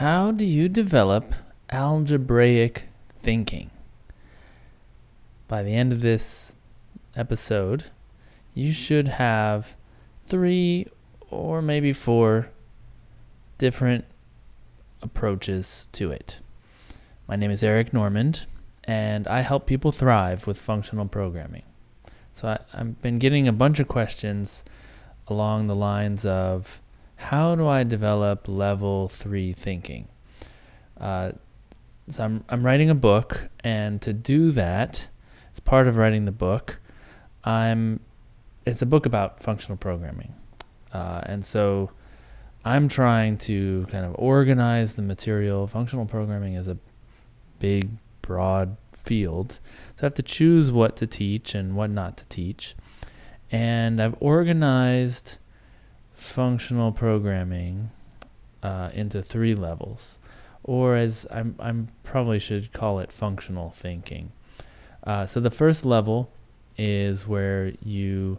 How do you develop algebraic thinking? By the end of this episode, you should have 3 or maybe 4 different approaches to it. My name is Eric Normand, and I help people thrive with functional programming. So I've been getting a bunch of questions along the lines of, how do I develop level 3 thinking? So I'm writing a book, and to do that, as part of writing the book, it's a book about functional programming. And so I'm trying to kind of organize the material. Functional programming is a big, broad field. So I have to choose what to teach and what not to teach. And I've organized functional programming into 3 levels, or as I'm probably should call it, functional thinking. So the first level is where you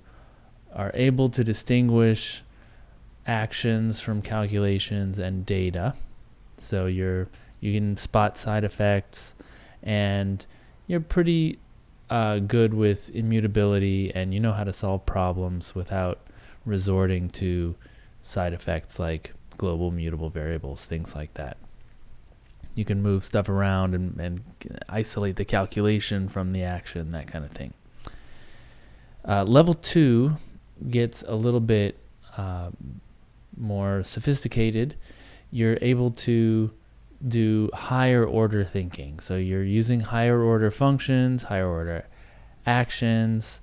are able to distinguish actions from calculations and data. So you can spot side effects, and you're pretty good with immutability, and you know how to solve problems without resorting to side effects like global mutable variables, things like that. You can move stuff around and isolate the calculation from the action, that kind of thing. Level 2 gets a little bit more sophisticated. You're able to do higher order thinking. So you're using higher order functions, higher order actions.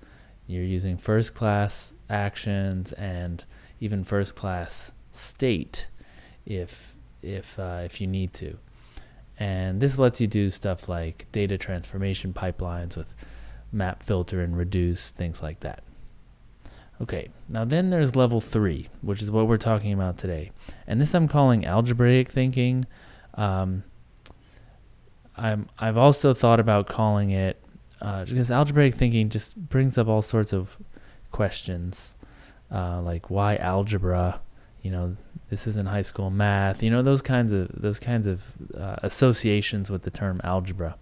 You're using first class actions and even first class state if you need to. And this lets you do stuff like data transformation pipelines with map, filter, and reduce, things like that. Okay, now then there's level 3, which is what we're talking about today. And this I'm calling algebraic thinking. I've also thought about calling it, because algebraic thinking just brings up all sorts of questions, like why algebra? This isn't high school math. Those kinds of associations with the term algebra.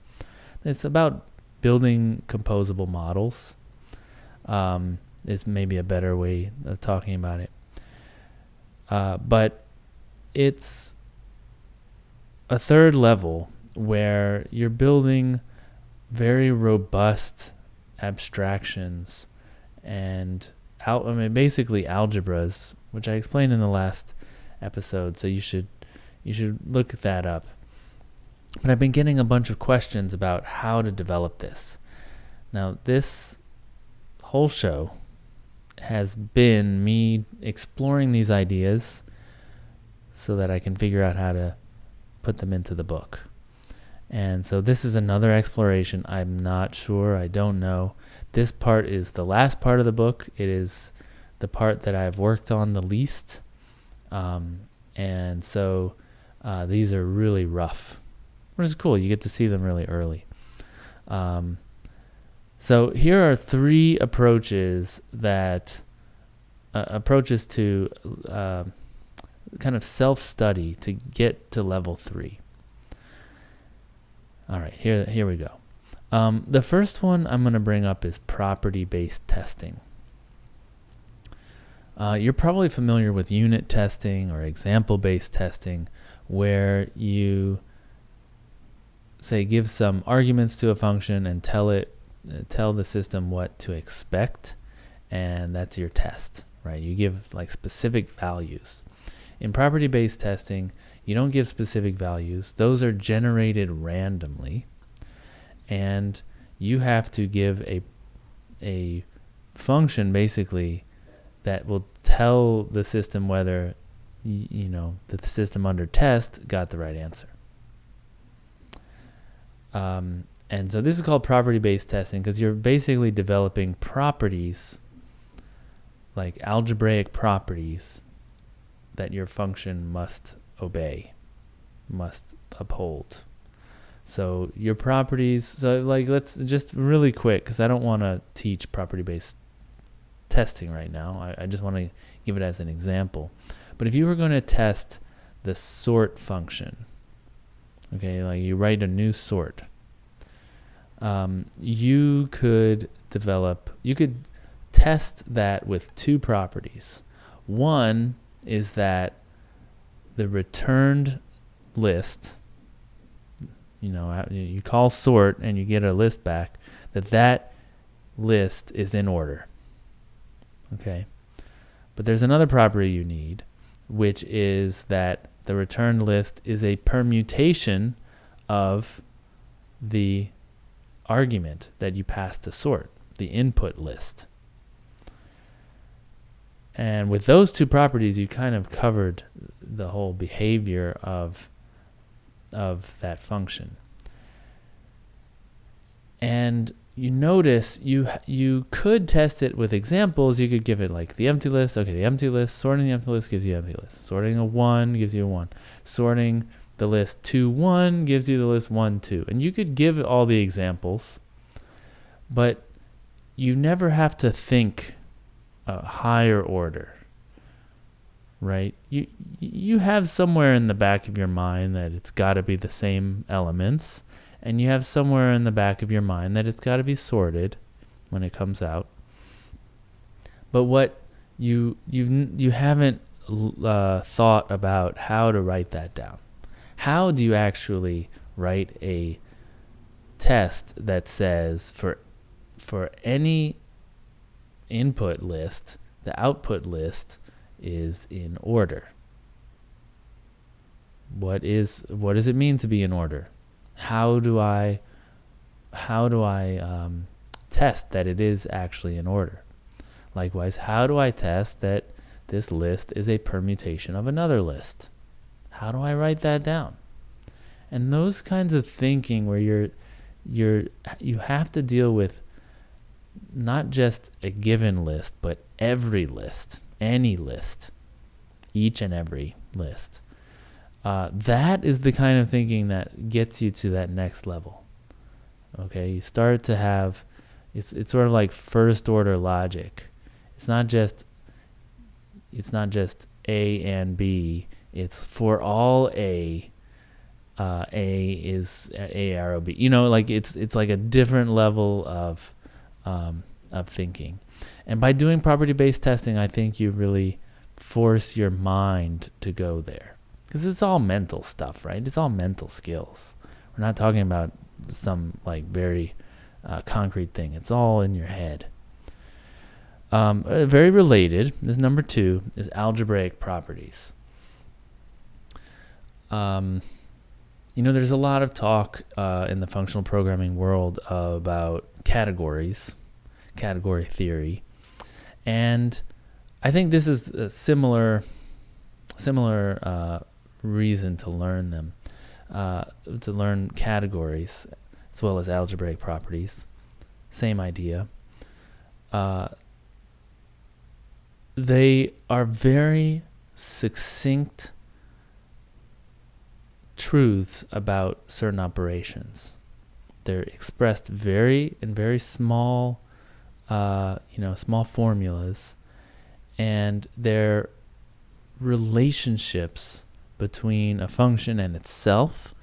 It's about building composable models. Is maybe a better way of talking about it. But it's a third level where you're building very robust abstractions and basically algebras, which I explained in the last episode, so you should look that up. But I've been getting a bunch of questions about how to develop this. Now, this whole show has been me exploring these ideas so that I can figure out how to put them into the book. And so this is another exploration. I'm not sure. I don't know. This part is the last part of the book. It is the part that I've worked on the least. And so these are really rough, which is cool. You get to see them really early. So here are 3 approaches to kind of self-study to get to level 3. All right, here we go. The first one I'm going to bring up is property-based testing. You're probably familiar with unit testing or example-based testing, where you say give some arguments to a function and tell the system what to expect, and that's your test, right? You give like specific values. In property-based testing, you don't give specific values. Those are generated randomly, and you have to give a function basically that will tell the system whether that the system under test got the right answer. And so this is called property-based testing because you're basically developing properties, like algebraic properties, that your function must obey, must uphold. So your properties, let's just really quick, because I don't want to teach property-based testing right now. I just want to give it as an example. But if you were going to test the sort function. Okay, like you write a new sort. You could test that with two properties. One is that the returned list, you call sort and you get a list back, that list is in order. Okay. But there's another property you need, which is that the returned list is a permutation of the argument that you pass to sort, the input list. And with those two properties, you kind of covered the whole behavior of that function. And you notice you could test it with examples. You could give it like the empty list. Okay, the empty list, sorting the empty list gives you empty list. Sorting a 1 gives you a 1. Sorting the list 2, 1 gives you the list 1, 2. And you could give all the examples, but you never have to think a higher order, right? You have somewhere in the back of your mind that it's got to be the same elements. And you have somewhere in the back of your mind that it's got to be sorted when it comes out. But what you haven't thought about how to write that down. How do you actually write a test that says for any input list, the output list is in order? What does it mean to be in order? How do I test that it is actually in order? Likewise, how do I test that this list is a permutation of another list? How do I write that down? And those kinds of thinking where you have to deal with not just a given list, but every list, any list, each and every list. That is the kind of thinking that gets you to that next level. Okay, you start to have, it's sort of like first order logic. It's not just A and B. It's for all A is A arrow B. It's like a different level of thinking. And by doing property-based testing, I think you really force your mind to go there. Because it's all mental stuff, right? It's all mental skills. We're not talking about some very concrete thing. It's all in your head. Very related, this number 2, is algebraic properties. There's a lot of talk in the functional programming world about categories, category theory. And I think this is a similar reason to learn them, to learn categories as well as algebraic properties. Same idea. They are very succinct truths about certain operations. They're expressed in very small, small formulas, and they're relationships between a function and itself,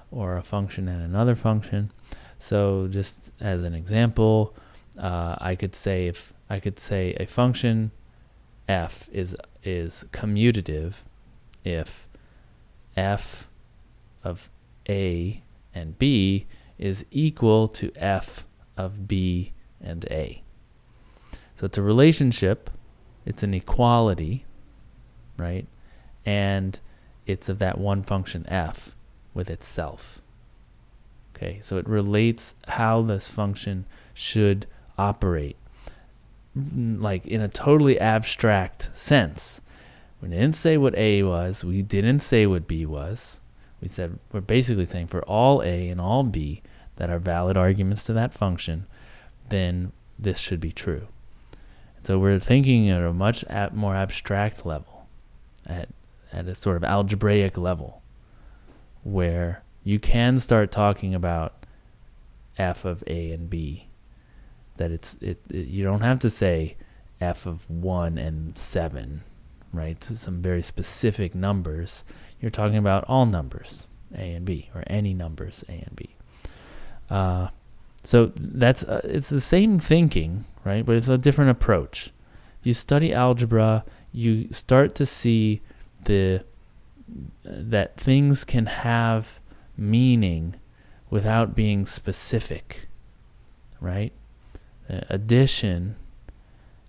or a function and another function. So, just as an example, I could say a function f is commutative if f of a and b is equal to f of b and a. So it's a relationship, it's an equality, right? And it's of that one function f with itself. Okay, so it relates how this function should operate, like in a totally abstract sense. We didn't say what A was, we didn't say what B was. We're basically saying for all A and all B that are valid arguments to that function, then this should be true. So we're thinking at a much more abstract level, at a sort of algebraic level, where you can start talking about f of A and B. That you don't have to say f of 1 and 7, right, to some very specific numbers. You're talking about all numbers, A and B, or any numbers, A and B. So that's it's the same thinking, right, but it's a different approach. If you study algebra, you start to see that things can have meaning without being specific, right? Addition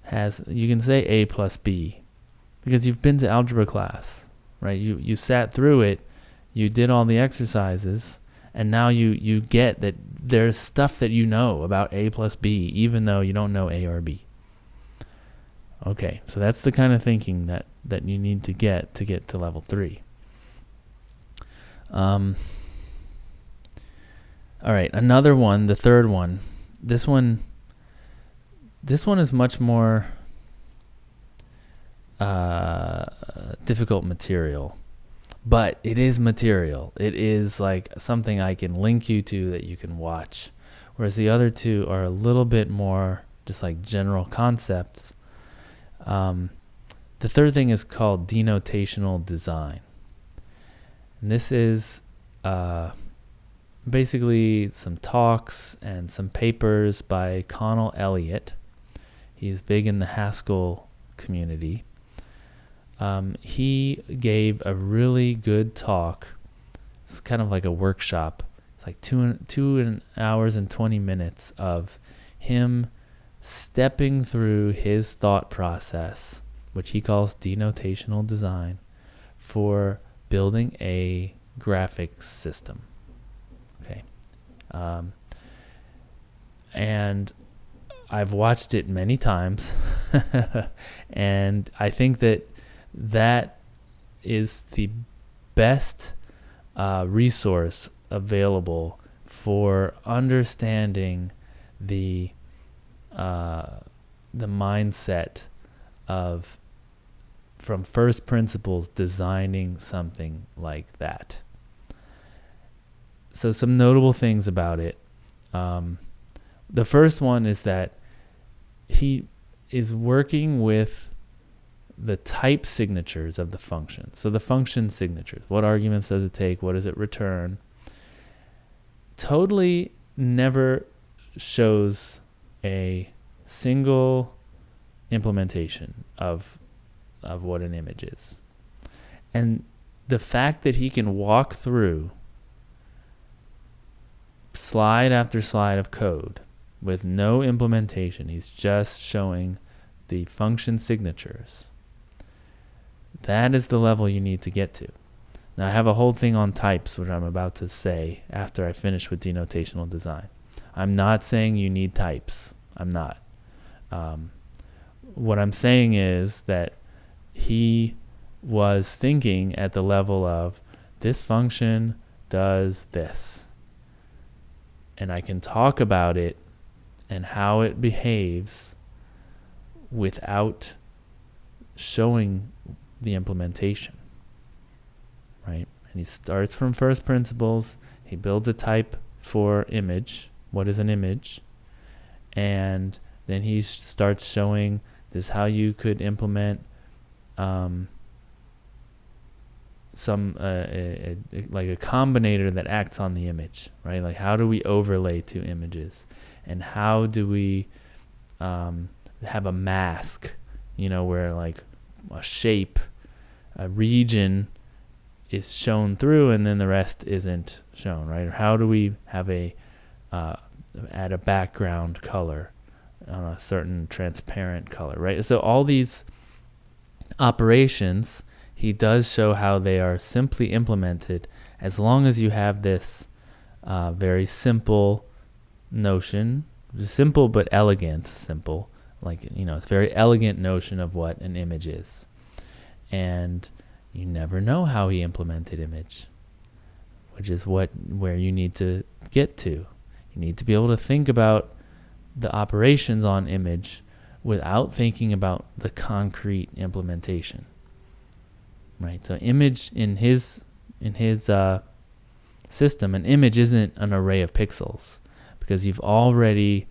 has, you can say A plus B because you've been to algebra class, right? You sat through it, you did all the exercises, and now you get that there's stuff that you know about A plus B, even though you don't know A or B. Okay, so that's the kind of thinking that you need to get to level 3. All right, another one, the third one. This one is much more difficult material, but it is material. It is like something I can link you to that you can watch, whereas the other two are a little bit more just like general concepts. The third thing is called Denotational Design. And this is basically some talks and some papers by Connell Elliott. He's big in the Haskell community. He gave a really good talk. It's kind of like a workshop. It's like 2 hours and 20 minutes of him stepping through his thought process, which he calls denotational design, for building a graphics system. Okay. And I've watched it many times, and I think that is the best resource available for understanding the mindset of, from first principles, designing something like that. So some notable things about it. The first one is that he is working with the type signatures of the function. So the function signatures. What arguments does it take? What does it return? Totally never shows a single implementation of what an image is. And the fact that he can walk through slide after slide of code with no implementation, he's just showing the function signatures. That is the level you need to get to. Now I have a whole thing on types, which I'm about to say after I finish with denotational design. I'm not saying you need types. I'm not. What I'm saying is that he was thinking at the level of, this function does this, and I can talk about it and how it behaves without showing the implementation, right? And he starts from first principles. He builds a type for image. What is an image? And then he starts showing this, how you could implement some like a combinator that acts on the image, right? Like, how do we overlay two images, and how do we have a mask, where like a shape, a region is shown through and then the rest isn't shown, right? Or how do we have add a background color on a certain transparent color, right? So all these operations, he does show how they are simply implemented as long as you have this very simple notion, simple but elegant, simple, like, it's a very elegant notion of what an image is. And you never know how he implemented image, which is where you need to get to. You need to be able to think about the operations on image without thinking about the concrete implementation, right? So image in his system, an image isn't an array of pixels, because you've already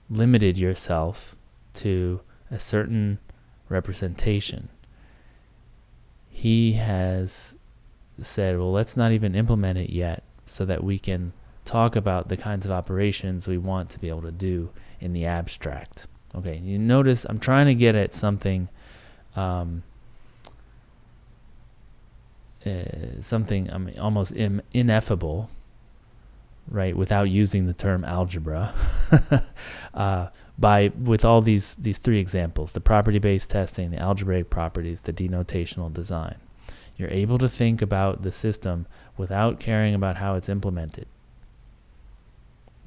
limited yourself to a certain representation, he has said, well, let's not even implement it yet so that we can talk about the kinds of operations we want to be able to do in the abstract. Okay, you notice I'm trying to get at something almost ineffable, right, without using the term algebra, with all these three examples: the property-based testing, the algebraic properties, the denotational design. You're able to think about the system without caring about how it's implemented.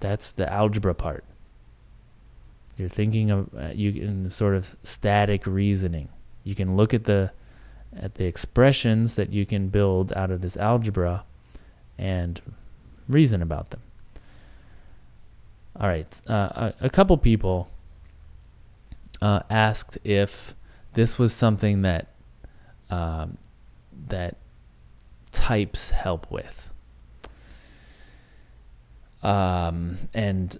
That's the algebra part. You're thinking of in sort of static reasoning. You can look at the expressions that you can build out of this algebra and reason about them. All right, a couple people asked if this was something that types help with. And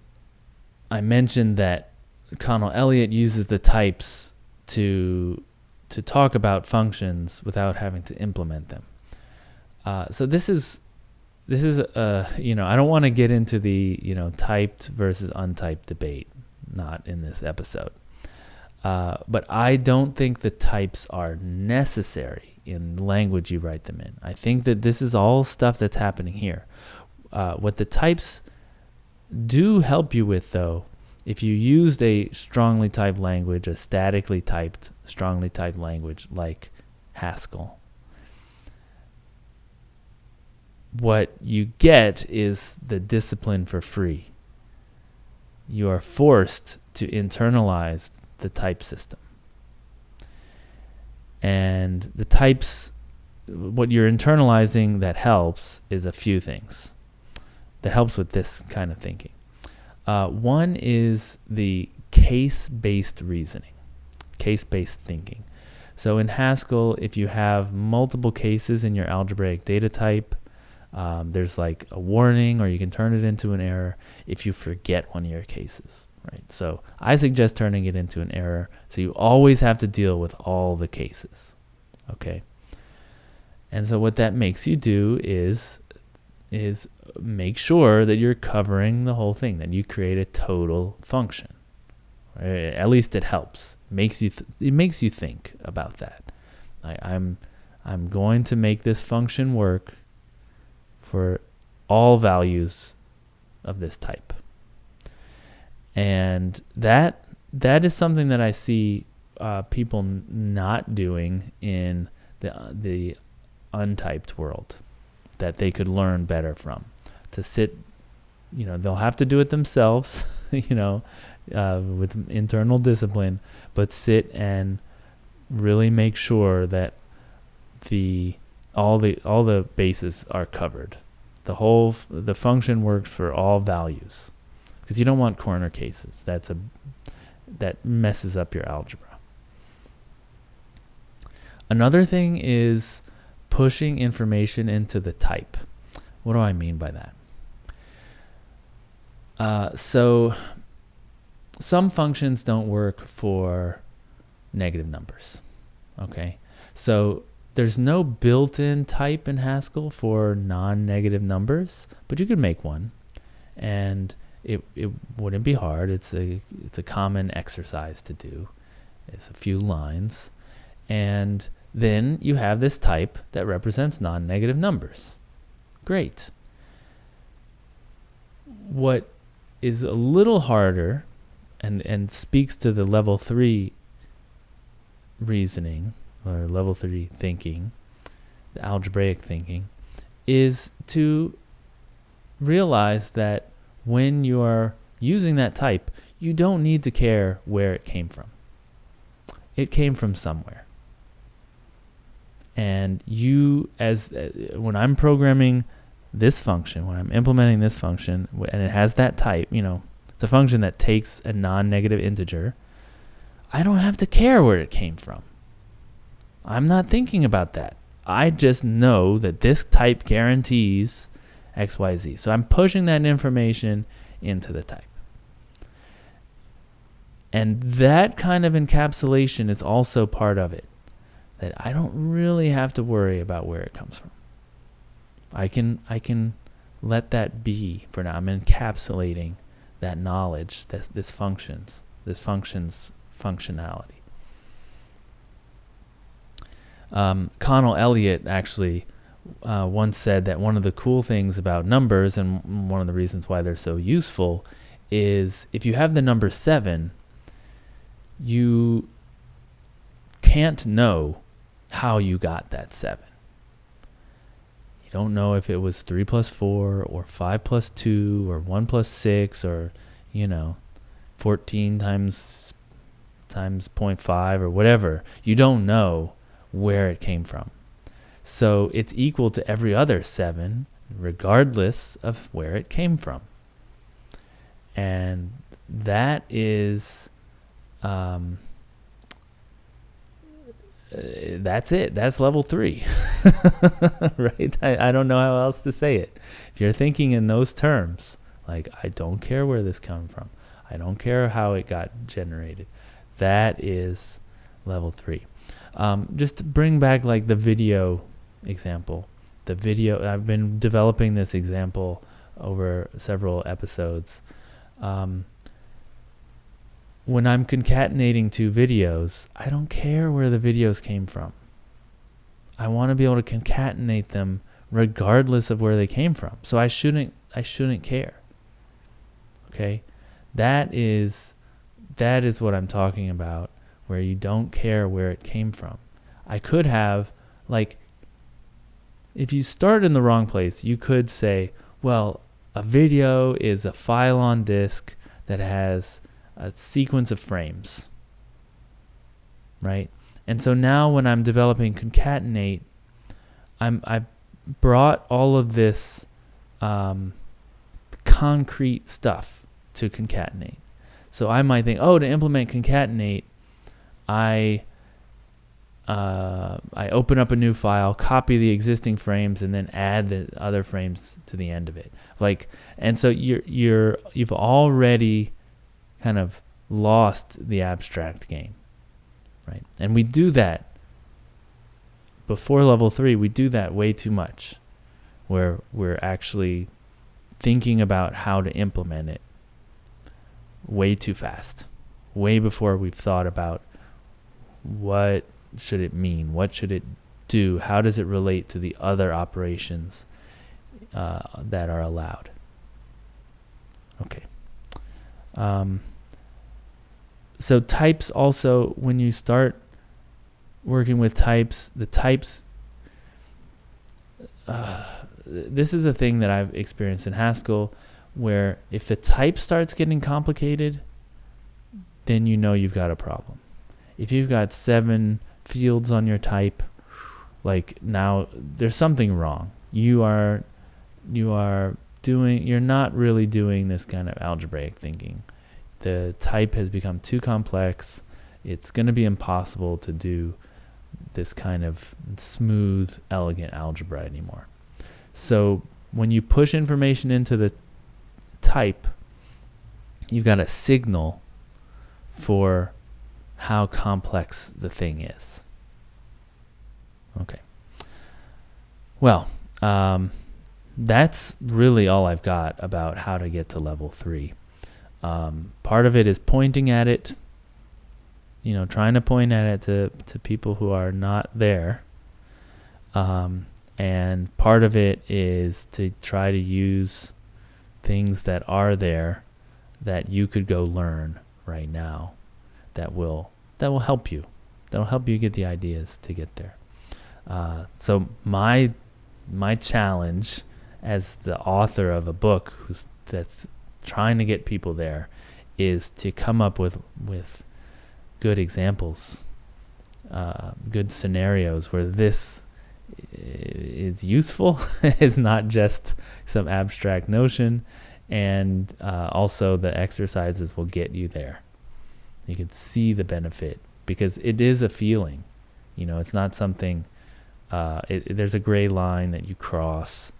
I mentioned that Connell Elliott uses the types to talk about functions without having to implement them. So this is I don't want to get into the typed versus untyped debate, not in this episode. But I don't think the types are necessary in the language you write them in. I think that this is all stuff that's happening here. What the types do help you with, though, if you used a strongly typed language, a statically typed, strongly typed language like Haskell, what you get is the discipline for free. You are forced to internalize the type system. And the types, what you're internalizing that helps is a few things. That helps with this kind of thinking. One is the case-based reasoning, case-based thinking. So in Haskell, if you have multiple cases in your algebraic data type, there's like a warning, or you can turn it into an error if you forget one of your cases, right? So I suggest turning it into an error, so you always have to deal with all the cases, okay? And so what that makes you do is make sure that you're covering the whole thing, that you create a total function. Right? At least it helps. It makes you think about that. I'm going to make this function work for all values of this type. And that is something that I see people not doing in the untyped world, that they could learn better from. To sit, they'll have to do it themselves, with internal discipline, but sit and really make sure that all the bases are covered. The function works for all values, because you don't want corner cases. That messes up your algebra. Another thing is pushing information into the type. What do I mean by that? So some functions don't work for negative numbers. Okay, so there's no built-in type in Haskell for non-negative numbers, but you could make one, and it wouldn't be hard. It's a common exercise to do. It's a few lines, and then you have this type that represents non-negative numbers. Great. What is a little harder and speaks to the level 3 reasoning, or level 3 thinking, the algebraic thinking, is to realize that when you are using that type, you don't need to care where it came from. It came from somewhere. And when I'm programming this function, when I'm implementing this function, and it has that type, it's a function that takes a non-negative integer, I don't have to care where it came from. I'm not thinking about that. I just know that this type guarantees X, Y, Z. So I'm pushing that information into the type. And that kind of encapsulation is also part of it, that I don't really have to worry about where it comes from. I can let that be for now. I'm encapsulating that knowledge, this function's functionality. Connell Elliott actually once said that one of the cool things about numbers, and one of the reasons why they're so useful, is if you have the number 7, you can't know how you got that 7. You don't know if it was 3 plus 4 or 5 plus 2 or 1 plus 6 or 14 times 0.5 or whatever. You don't know where it came from. So it's equal to every other 7 regardless of where it came from. And that is that's it. That's level 3. Right? I don't know how else to say it. If you're thinking in those terms, like, I don't care where this comes from, I don't care how it got generated, that is level 3. Just to bring back like the video example. I've been developing this example over several episodes. When I'm concatenating 2 videos, I don't care where the videos came from. I want to be able to concatenate them regardless of where they came from. So I shouldn't care. Okay? That is what I'm talking about, where you don't care where it came from. I could have, like, if you start in the wrong place, you could say, well, a video is a file on disk that has a sequence of frames, right? And so now when I'm developing concatenate, I brought all of this concrete stuff to concatenate. So I might think, to implement concatenate, I open up a new file, copy the existing frames, and then add the other frames to the end of it. And so you've already kind of lost the abstract game, right? And we do that before level 3. We do that way too much, where we're actually thinking about how to implement it way too fast, way before we've thought about what should it mean, what should it do, how does it relate to the other operations that are allowed. Okay. So types also, when you start working with types, the types, this is a thing that I've experienced in Haskell, where if the type starts getting complicated, then you know you've got a problem. If you've got 7 fields on your type, like, now there's something wrong. You're not really doing this kind of algebraic thinking. The type has become too complex. It's going to be impossible to do this kind of smooth, elegant algebra anymore. So when you push information into the type, you've got a signal for how complex the thing is. Okay. Well, that's really all I've got about how to get to level 3. Part of it is pointing at it, trying to point at it to people who are not there. And part of it is to try to use things that are there that you could go learn right now that will help you. That'll help you get the ideas to get there. So my challenge as the author of a book that's trying to get people there is to come up with good examples, good scenarios where this is useful, is not just some abstract notion, and also the exercises will get you there. You can see the benefit because it is a feeling. It's not something, there's a gray line that you cross,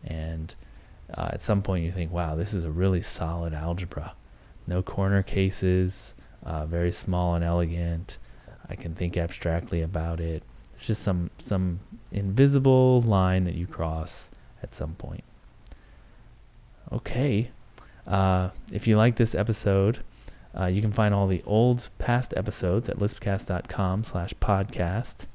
and at some point you think, wow, this is a really solid algebra. No corner cases, very small and elegant. I can think abstractly about it. It's just some invisible line that you cross at some point. Okay. If you like this episode, you can find all the old past episodes at lispcast.com/podcast.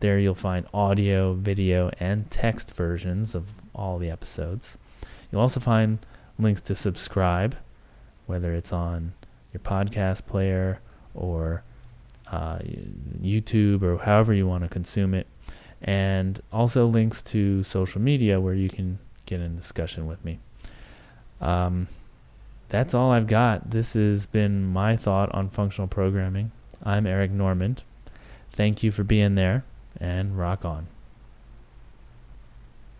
There you'll find audio, video, and text versions of all the episodes. You'll also find links to subscribe, whether it's on your podcast player or YouTube or however you want to consume it. And also links to social media where you can get in discussion with me. That's all I've got. This has been my thought on functional programming. I'm Eric Normand. Thank you for being there, and rock on.